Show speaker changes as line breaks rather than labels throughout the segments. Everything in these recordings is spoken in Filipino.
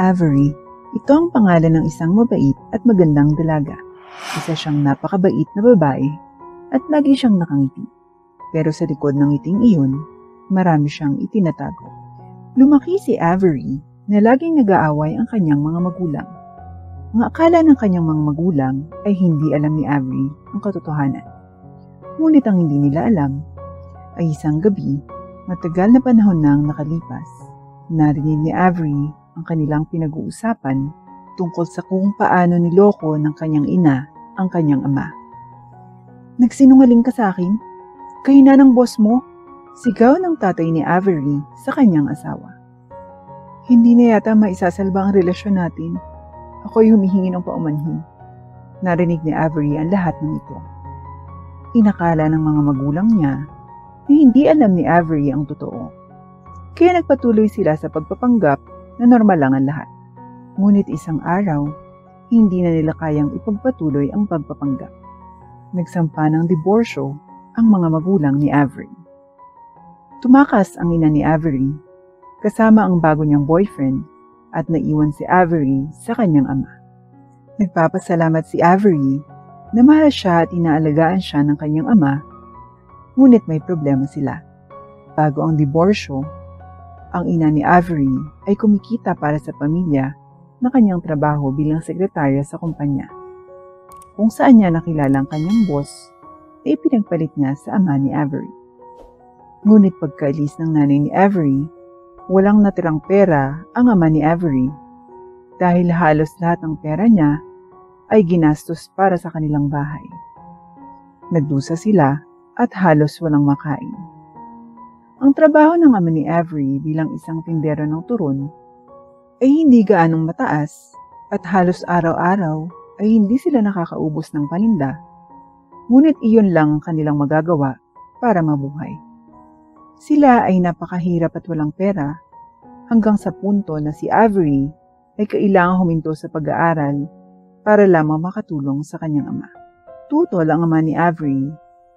Avery, ito ang pangalan ng isang mabait at magandang dalaga. Isa siyang napakabait na babae at lagi siyang nakangiti. Pero sa likod ng ngiting iyon, marami siyang itinatago. Lumaki si Avery na laging nag-aaway ang kanyang mga magulang. Ang akala ng kanyang mga magulang ay hindi alam ni Avery ang katotohanan. Ngunit ang hindi nila alam ay isang gabi, matagal na panahon nang nakalipas, narinig ni Avery ang kanilang pinag-uusapan tungkol sa kung paano niloko ng kanyang ina ang kanyang ama. "Nagsinungaling ka sa akin? Kayo na ng boss mo?" Sigaw ng tatay ni Avery sa kanyang asawa. "Hindi na yata maisasalba ang relasyon natin. Ako'y humihingi ng paumanhin." Narinig ni Avery ang lahat ng ito. Inakala ng mga magulang niya na hindi alam ni Avery ang totoo. Kaya nagpatuloy sila sa pagpapanggap na normal lang ang lahat. Ngunit isang araw, hindi na nila kayang ipagpatuloy ang pagpapanggap. Nagsampa ng diborsyo ang mga magulang ni Avery. Tumakas ang ina ni Avery kasama ang bago niyang boyfriend at naiwan si Avery sa kanyang ama. Nagpapasalamat si Avery na mahal siya at inaalagaan siya ng kanyang ama, ngunit may problema sila. Bago ang diborsyo, ang ina ni Avery ay kumikita para sa pamilya na kanyang trabaho bilang sekretarya sa kumpanya. Kung saan niya nakilala ang kanyang boss, ay ipinagpalit niya sa ama ni Avery. Ngunit pagkaalis ng nanay ni Avery, walang natirang pera ang ama ni Avery dahil halos lahat ng pera niya ay ginastos para sa kanilang bahay. Nagdusa sila at halos walang makain. Ang trabaho ng ama ni Avery bilang isang tindero ng turon ay hindi gaanong mataas at halos araw-araw ay hindi sila nakakaubos ng paninda, ngunit iyon lang ang kanilang magagawa para mabuhay. Sila ay napakahirap at walang pera hanggang sa punto na si Avery ay kailangang huminto sa pag-aaral para lamang makatulong sa kanyang ama. Tutol ang ama ni Avery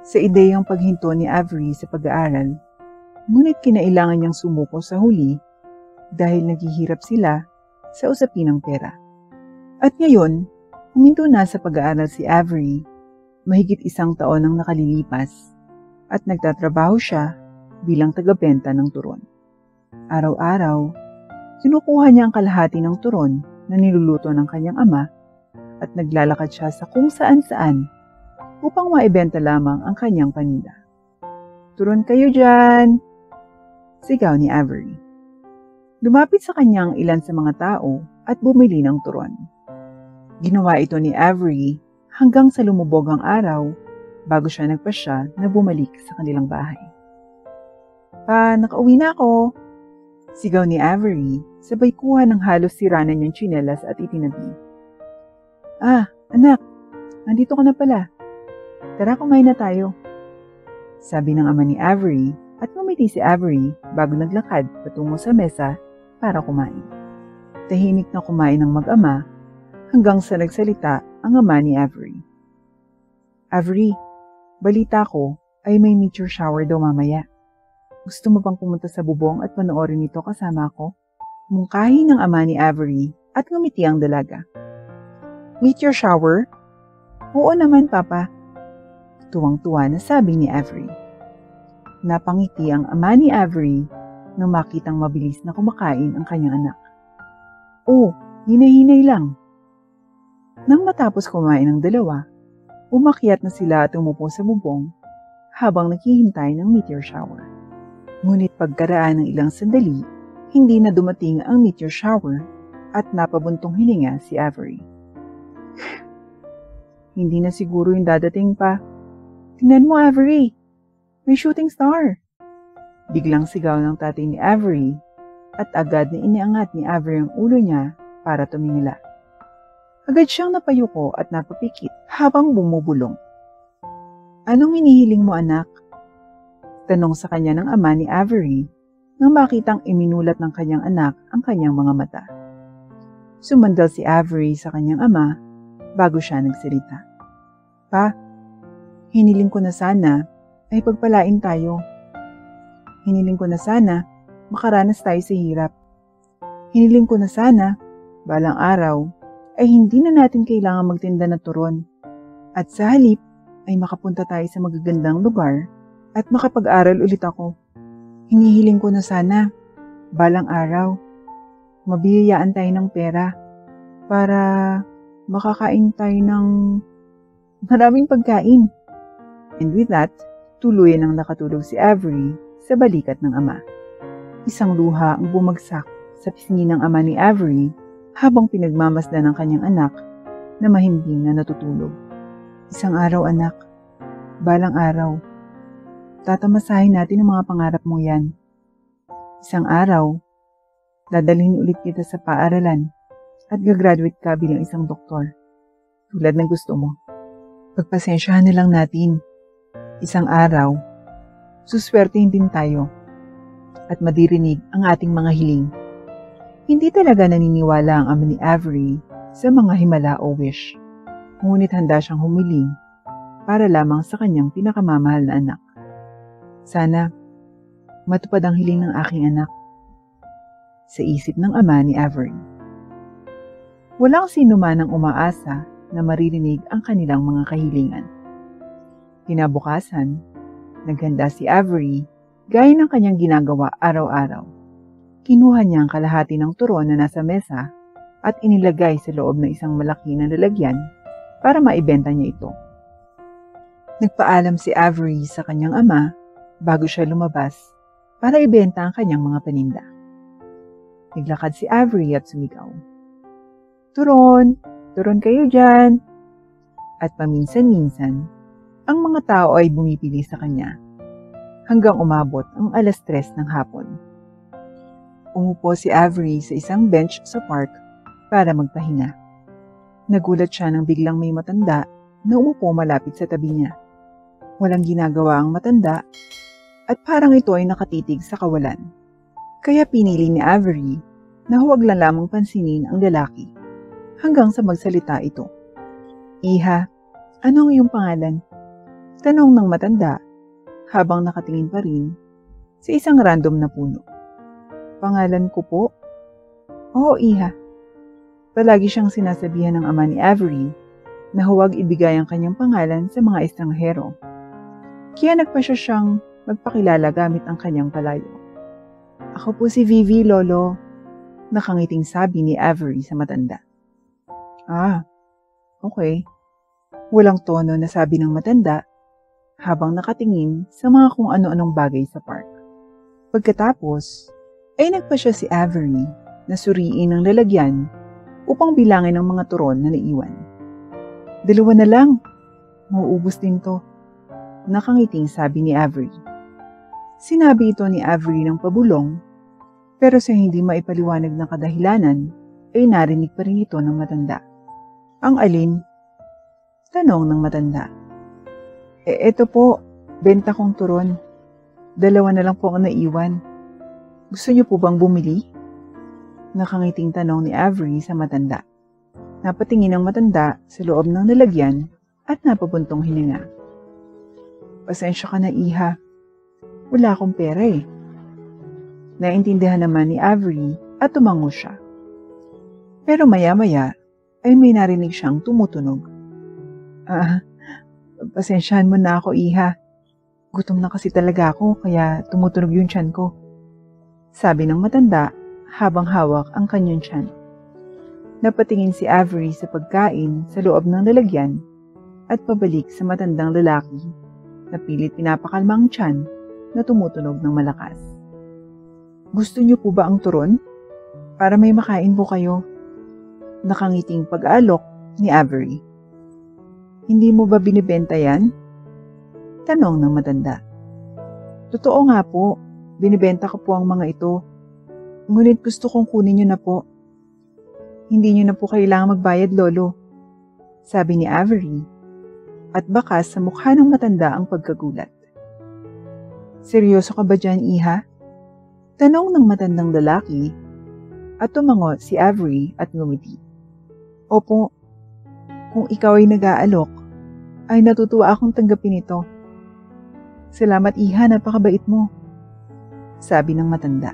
sa ideyang paghinto ni Avery sa pag-aaral, ngunit kinailangan niyang sumuko sa huli dahil naghihirap sila sa usapin ng pera. At ngayon, huminto na sa pag-aaral si Avery, mahigit 1 taon ang nakalilipas at nagtatrabaho siya bilang taga-benta ng turon. Araw-araw, kinukuha niya ang kalahati ng turon na niluluto ng kanyang ama at naglalakad siya sa kung saan-saan upang maibenta lamang ang kanyang paninda. "Turon kayo dyan!" sigaw ni Avery. Lumapit sa kanyang ilan sa mga tao at bumili ng turon. Ginawa ito ni Avery hanggang sa lumubog ang araw bago siya nagpasya na bumalik sa kanilang bahay. "Pa, nakauwi na ako!" sigaw ni Avery, sabay kuha ng halos sira na niyang tsinelas at itinabi. "Ah, anak, nandito ka na pala. Tara, kumain na tayo." Sabi ng ama ni Avery at ngumiti si Avery bago naglakad patungo sa mesa para kumain. Tahimik na kumain ng mag-ama hanggang sa nagsalita ang ama ni Avery. "Avery, balita ko ay may meteor shower daw mamaya. Gusto mo bang pumunta sa bubong at panoorin ito kasama ako?" Mungkahi ng ama ni Avery at ngumiti ang dalaga. "Meteor shower? Oo naman, Papa." Tuwang-tuwa na sabi ni Avery. Napangiti ang ama ni Avery nang makitang mabilis na kumakain ang kanyang anak. "Oh, hinay-hinay lang." Nang matapos kumain ng dalawa, umakyat na sila at umupo sa bubong habang naghihintay ng meteor shower. Ngunit pagkaraan ng ilang sandali, hindi na dumating ang meteor shower at napabuntong hininga si Avery. "Hindi na siguro yung dadating pa. Tingnan mo, Avery! May shooting star!" Biglang sigaw ng tatay ni Avery at agad na iniangat ni Avery ang ulo niya para tumingala. Agad siyang napayuko at napapikit habang bumubulong. "Anong hinihiling mo, anak?" Tanong sa kanya ng ama ni Avery nang makitang iminulat ng kanyang anak ang kanyang mga mata. Sumandal si Avery sa kanyang ama bago siya nagsalita. "Pa, hiniling ko na sana ay pagpalain tayo. Hiniling ko na sana makaranas tayo sa hirap. Hiniling ko na sana balang araw ay hindi na natin kailangan magtinda ng turon. At sa halip ay makapunta tayo sa magagandang lugar at makapag-aral ulit ako. Hinihiling ko na sana, balang araw, mabiyayaan tayo ng pera para makakain tayo ng maraming pagkain. And with that, tuluyan ang nakatulog si Avery sa balikat ng ama. Isang luha ang bumagsak sa pisngi ng ama ni Avery habang pinagmamasdan ng kanyang anak na mahimbing na natutulog. Isang araw anak, balang araw, tatamasahin natin ang mga pangarap mo yan. Isang araw, dadalhin ulit kita sa paaralan at gagraduate ka bilang isang doktor. Tulad ng gusto mo. Pagpasensyahan na lang natin. Isang araw, suswertehin din tayo at madirinig ang ating mga hiling. Hindi talaga naniniwala ang ama ni Avery sa mga himala o wish. Ngunit handa siyang humiling para lamang sa kanyang pinakamamahal na anak. Sana matupad ang hiling ng aking anak. Sa isip ng ama ni Avery. Walang sino man ang umaasa na maririnig ang kanilang mga kahilingan. Kinabukasan, naghanda si Avery gaya ng kanyang ginagawa araw-araw. Kinuha niya ang kalahati ng turon na nasa mesa at inilagay sa loob ng isang malaki na lalagyan para maibenta niya ito. Nagpaalam si Avery sa kanyang ama bago siya lumabas para ibenta ang kanyang mga paninda. Naglakad si Avery at sumigaw, "Turon! Turon kayo dyan!" At paminsan-minsan, ang mga tao ay bumipili sa kanya hanggang umabot ang 3:00 ng hapon. Umupo si Avery sa isang bench sa park para magpahinga. Nagulat siya nang biglang may matanda na umupo malapit sa tabi niya. Walang ginagawa ang matanda at parang ito ay nakatitig sa kawalan. Kaya pinili ni Avery na huwag lang lamang pansinin ang lalaki hanggang sa magsalita ito. "Iha, ano ang iyong pangalan?" Tanong ng matanda habang nakatingin pa rin sa isang random na puno. "Pangalan ko po?" "Oo, iha." Palagi siyang sinasabihan ng ama ni Avery na huwag ibigay ang kanyang pangalan sa mga estranghero. Kaya nagpasya siyang magpakilala gamit ang kanyang palayo. "Ako po si Vivi, lolo," nakangiting sabi ni Avery sa matanda. "Ah, okay." Walang tono na sabi ng matanda habang nakatingin sa mga kung ano-anong bagay sa park. Pagkatapos, ay nagpasya si Avery na suriin ang lalagyan upang bilangin ang mga turon na naiwan. "2 na lang, mauubos din to," nakangiting sabi ni Avery. Sinabi ito ni Avery ng pabulong, pero sa hindi maipaliwanag ng kadahilanan, ay narinig pa rin ito ng matanda. "Ang alin?" tanong ng matanda. Eto po, benta kong turon. 2 na lang po ang naiwan. Gusto niyo po bang bumili?" Nakangiting tanong ni Avery sa matanda. Napatingin ang matanda sa loob ng lalagyan at napabuntong hininga. "Pasensya ka na, iha. Wala akong pera eh." Naintindihan naman ni Avery at tumango siya. Pero maya-maya ay may narinig siyang tumutunog. Pasensyahan mo na ako, iha. Gutom na kasi talaga ako kaya tumutunog yung tiyan ko," sabi ng matanda habang hawak ang kanyang tiyan. Napatingin si Avery sa pagkain sa loob ng lalagyan at pabalik sa matandang lalaki na pilit pinapakalma ang tiyan na tumutunog ng malakas. "Gusto niyo po ba ang turon? Para may makain po kayo." Nakangiting pag-aalok ni Avery. "Hindi mo ba binibenta yan?" tanong ng matanda. "Totoo nga po, binibenta ko po ang mga ito. Ngunit gusto kong kunin niyo na po." "Hindi niyo na po kailangang magbayad, lolo," sabi ni Avery, at bakas sa mukha ng matanda ang pagkagulat. "Seryoso ka ba dyan, iha?" tanong ng matandang lalaki at tumango si Avery at ngumiti. "Opo, kung ikaw ay nag-aalok, ay natutuwa akong tanggapin ito." "Salamat, iha, napakabait mo," sabi ng matanda.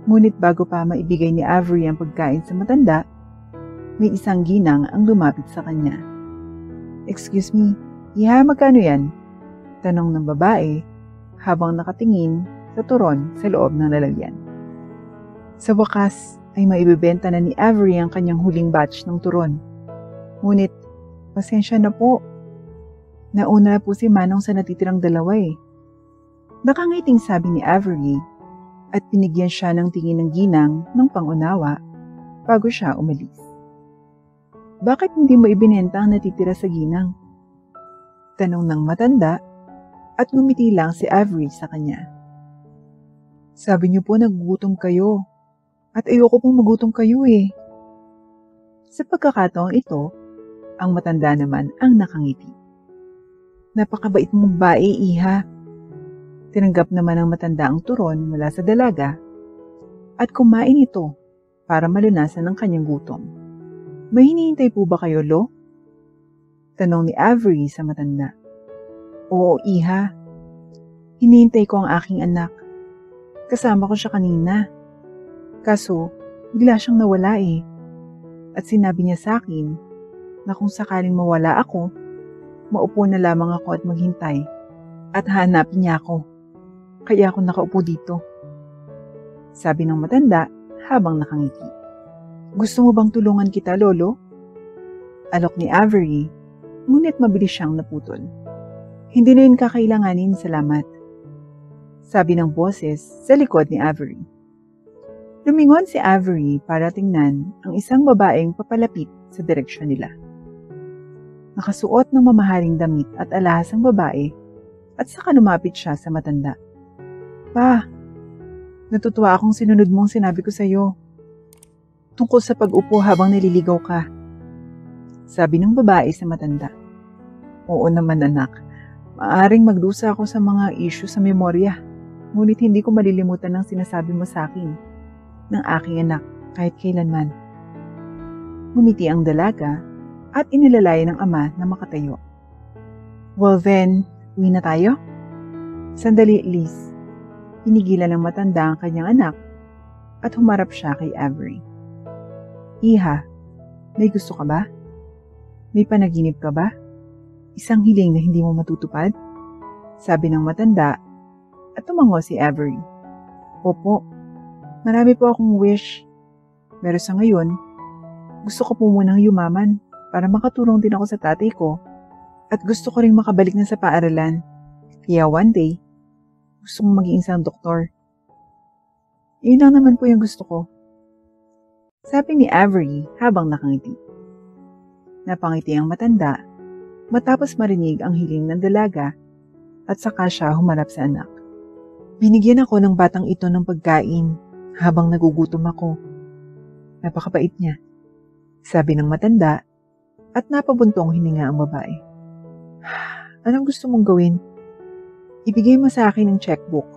Ngunit bago pa maibigay ni Avery ang pagkain sa matanda, May isang ginang ang lumapit sa kanya. "Excuse me, iha, magkano yan?" Tanong ng babae habang nakatingin sa turon sa loob ng lalagyan. Sa wakas ay maibibenta na ni Avery ang kanyang huling batch ng turon. Ngunit, pasensya na po. Nauna po si Manong sa natitirang dalawa eh. Nakangiting sabi ni Avery at binigyan siya ng tingin ng ginang ng pangunawa bago siya umalis. "Bakit hindi mo ibinenta ang natitira sa ginang?" Tanong ng matanda at ngumiti lang si Avery sa kanya. "Sabi niyo po nagugutom kayo at ayoko pong magutom kayo eh." Sa pagkakataong ito, ang matanda naman ang nakangiti. "Napakabait mong bae, iha." Tinanggap naman ng matanda ang turon mula sa dalaga at kumain ito para malunasan ang kanyang gutom. "May hinihintay po ba kayo, Lo?" Tanong ni Avery sa matanda. "Oo, iha. Hinihintay ko ang aking anak. Kasama ko siya kanina. Kaso, bigla siyang nawala eh. At sinabi niya sa akin na kung sakaling mawala ako, maupo na lamang ako at maghintay at hanapin niya ako. Kaya ako nakaupo dito." Sabi ng matanda habang nakangiti. "Gusto mo bang tulungan kita, Lolo?" Alok ni Avery, ngunit mabilis siyang naputol. "Hindi na yun kakailanganin, salamat." Sabi ng boses sa likod ni Avery. Lumingon si Avery para tingnan ang isang babaeng papalapit sa direksyon nila. Nakasuot ng mamahaling damit at alahas ang babae at saka lumapit siya sa matanda. "Pa, natutuwa akong sinunod mo ang sinabi ko sa iyo tungkol sa pag-upo habang nililigaw ka." Sabi ng babae sa matanda. "Oo naman anak, maaring magdusa ako sa mga issue sa memorya, ngunit hindi ko malilimutan ang sinasabi mo sa akin ng aking anak kahit kailanman." Ngumiti ang dalaga at inilalay ng ama na makatayo. "Well then, uwi na tayo?" "Sandali, Liz." Pinigilan ng matanda ang kanyang anak at humarap siya kay Avery. "Iha, may gusto ka ba? May panaginip ka ba? Isang hiling na hindi mo matutupad?" Sabi ng matanda at tumango si Avery. "Opo, marami po akong wish. Pero sa ngayon, gusto ko po munang yumaman para makatulong din ako sa tatay ko at gusto ko ring makabalik na sa paaralan. Kaya one day, gusto kong maging isang doktor. Yun lang naman po yung gusto ko." Sabi ni Avery habang nakangiti. Napangiti ang matanda matapos marinig ang hiling ng dalaga at saka siya humarap sa anak. "Binigyan ako ng batang ito ng pagkain habang nagugutom ako. Napakabait niya," sabi ng matanda at napabuntong hininga ang babae. "Anong gusto mong gawin?" "Ibigay mo sa akin ang checkbook."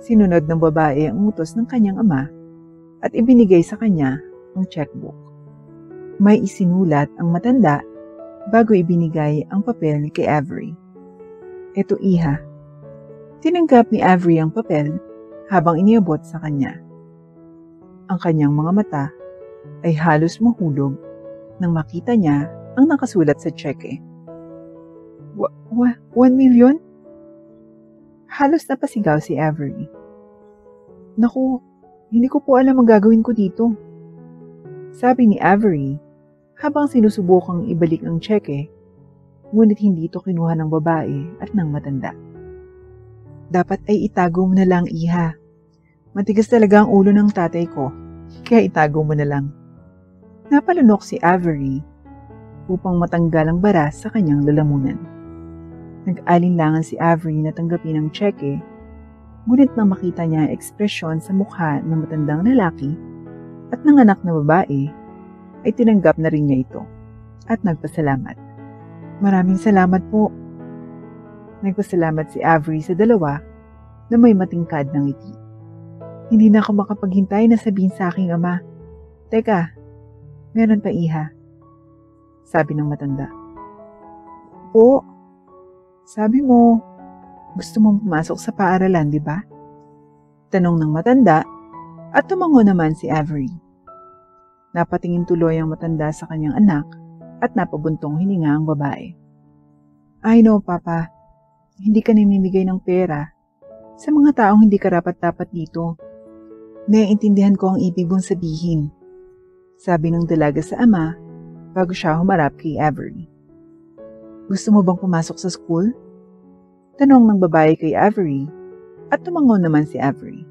Sinunod ng babae ang utos ng kanyang ama at ibinigay sa kanya ang checkbook. May isinulat ang matanda bago ibinigay ang papel kay Avery. "Eto, iha." Tinanggap ni Avery ang papel habang iniabot sa kanya. Ang kanyang mga mata ay halos mahulog nang makita niya ang nakasulat sa tseke. 1 million? Halos napasigaw si Avery. "Naku, hindi ko po alam ang gagawin ko dito." Sabi ni Avery habang sinusubukang ibalik ang tseke, ngunit hindi ito kinuha ng babae at ng matanda. "Dapat ay itago mo na lang, iha. Matigas talaga ang ulo ng tatay ko, kaya itago mo na lang." Napalunok si Avery upang matanggal ang bara sa kanyang lalamunan. Nag-alinlangan si Avery na tanggapin ang tseke, ngunit nang makita niya ang ekspresyon sa mukha ng matandang lalaki at ng anak na babae, ay tinanggap na rin niya ito at nagpasalamat. "Maraming salamat po." Nagpasalamat si Avery sa dalawa na may matingkad ng ngiti. "Hindi na ako makapaghintay na sabihin sa aking ama." "Teka, meron pa, iha," sabi ng matanda. "Po, sabi mo, gusto mong pumasok sa paaralan, di ba?" Tanong ng matanda at tumango naman si Avery. Napatingin tuloy ang matanda sa kanyang anak at napabuntong hininga ang babae. I know, Papa. Hindi ka namimigay ng pera sa mga taong hindi karapat-dapat dito. Naiintindihan ko ang ibig mong sabihin, sabi ng dalaga sa ama bago siya humarap kay Avery. Gusto mo bang pumasok sa school? Tanong ng babae kay Avery at tumangon naman si Avery.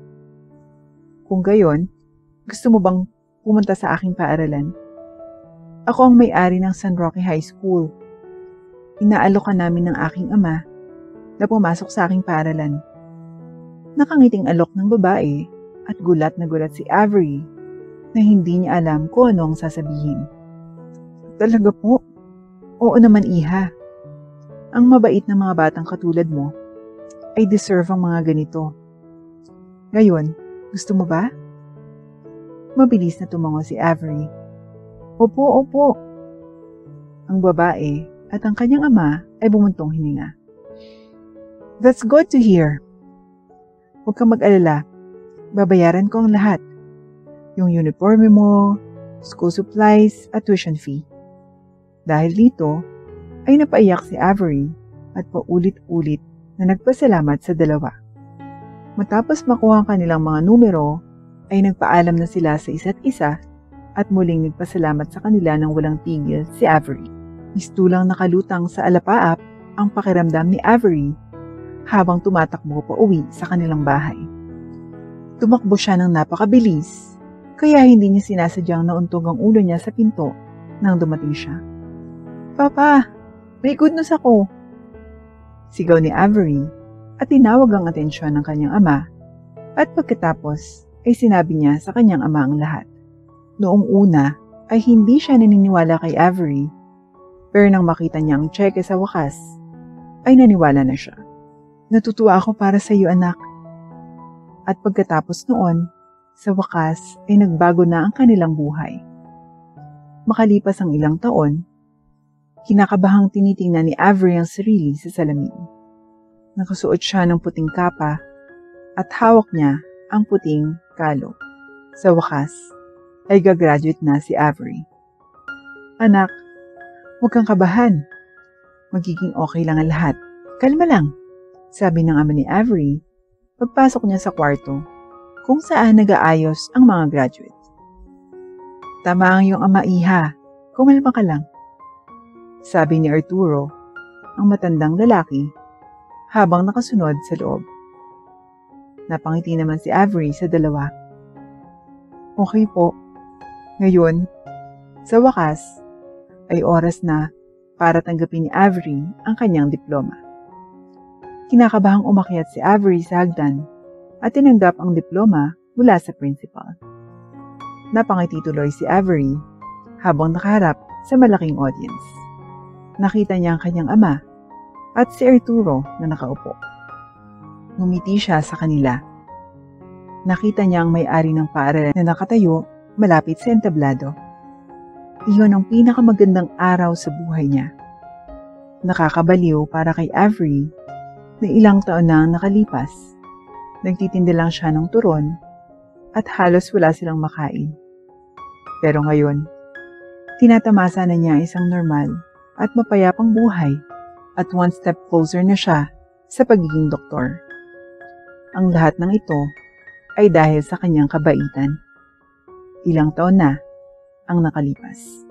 Kung gayon, gusto mo bang pumunta sa aking paaralan? Ako ang may-ari ng San Roque High School. Inaalokan namin ng aking ama na pumasok sa aking paaralan. Nakangiting alok ng babae at gulat na gulat si Avery na hindi niya alam kung ano ang sasabihin. Talaga po? Oo naman, iha. Ang mabait na mga batang katulad mo ay deserve ang mga ganito. Ngayon, gusto mo ba? Mabilis na tumango si Avery. Opo, opo. Ang babae at ang kanyang ama ay bumuntong hininga. That's good to hear. Huwag kang mag-alala. Babayaran ko ang lahat. Yung uniforme mo, school supplies at tuition fee. Dahil dito, ay napaiyak si Avery at paulit-ulit na nagpasalamat sa dalawa. Matapos makuha ang kanilang mga numero, ay nagpaalam na sila sa isa't isa at muling nagpasalamat sa kanila ng walang tigil si Avery. Mistulang nakalutang sa alapaap ang pakiramdam ni Avery habang tumatakbo pa uwi sa kanilang bahay. Tumakbo siya ng napakabilis, kaya hindi niya sinasadyang nauntog ang ulo niya sa pinto nang dumating siya. Papa, may good news ako! Sigaw ni Avery at tinawag ang atensyon ng kanyang ama at pagkatapos ay sinabi niya sa kanyang ama ang lahat. Noong una ay hindi siya naniniwala kay Avery, pero nang makita niya ang tseke sa wakas, ay naniwala na siya. Natutuwa ako para sa iyo, anak. At pagkatapos noon, sa wakas ay nagbago na ang kanilang buhay. Makalipas ang ilang taon, kinakabahang tinitingnan ni Avery ang sarili sa salamin. Nakasuot siya ng puting kapa at hawak niya ang puting kalo. Sa wakas, ay gagraduate na si Avery. Anak, huwag kang kabahan. Magiging okay lang ang lahat. Kalma lang, sabi ng ama ni Avery pagpasok niya sa kwarto kung saan nag-aayos ang mga graduate. Tama ang iyong ama, iha. Kumalma ka lang, sabi ni Arturo, ang matandang lalaki, habang nakasunod sa loob. Napangiti naman si Avery sa dalawa. Okay po. Ngayon, sa wakas, ay oras na para tanggapin ni Avery ang kanyang diploma. Kinakabahang umakyat si Avery sa hagdan at tinanggap ang diploma mula sa principal. Napangiti tuloy si Avery habang nakaharap sa malaking audience. Nakita niya ang kanyang ama at si Arturo na nakaupo. Ngumiti siya sa kanila. Nakita niya ang may-ari ng paaralan na nakatayo malapit sa entablado. Iyon ang pinakamagandang araw sa buhay niya. Nakakabaliw para kay Avery na ilang taon na ang nakalipas. Nagtitinda lang siya ng turon at halos wala silang makain. Pero ngayon, tinatamasa na niya isang normal at mapayapang buhay at one step closer na siya sa pagiging doktor. Ang lahat ng ito ay dahil sa kanyang kabaitan. Ilang taon na ang nakalipas.